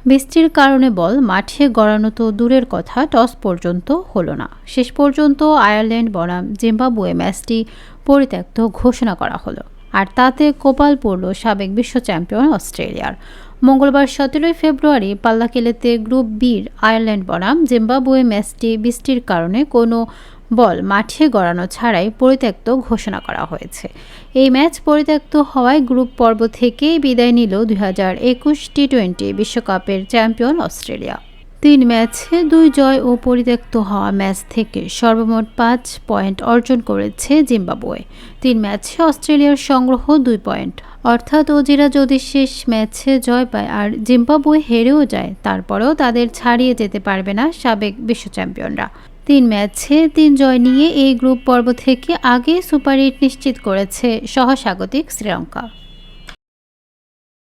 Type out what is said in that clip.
বৃষ্টির কারণে বল মাঠে গড়ানো তো দূরের কথা, টস পর্যন্ত হলো না। শেষ পর্যন্ত আয়ারল্যান্ড বনাম জিম্বাবুয়ে ম্যাচটি পরিত্যক্ত ঘোষণা করা হলো, আর তাতে কপাল পড়ল সাবেক বিশ্ব চ্যাম্পিয়ন অস্ট্রেলিয়ার। মঙ্গলবার 17 ফেব্রুয়ারি পাল্লাকেলেতে গ্রুপ বির আয়ারল্যান্ড বনাম জিম্বাবুয়ে ম্যাচটি বৃষ্টির কারণে কোনো বল মাঠে গড়ানো ছাড়াই পরিত্যক্ত ঘোষণা করা হয়েছে। এই ম্যাচ পরিত্যক্ত হওয়ায় গ্রুপ পর্ব থেকেই বিদায় নিল 2021 টি-20 বিশ্বকাপের চ্যাম্পিয়ন অস্ট্রেলিয়া। 3 ম্যাচে 2 জয় ও পরিত্যক্ত হওয়া ম্যাচ থেকে সর্বমোট 5 পয়েন্ট অর্জন করেছে জিম্বাবুয়ে। 3 ম্যাচে অস্ট্রেলিয়ার সংগ্রহ 2 পয়েন্ট, অর্থাৎ অজিরা যদি শেষ ম্যাচে জয় পায় আর জিম্বাবুয়ে হেরেও যায়, তারপরেও তাদের ছাড়িয়ে যেতে পারবে না সাবেক বিশ্ব চ্যাম্পিয়নরা। 3 ম্যাচে 3 জয় নিয়ে এই গ্রুপ পর্ব থেকে আগে সুপার 8 নিশ্চিত করেছে সহস্বাগতিক শ্রীলঙ্কা।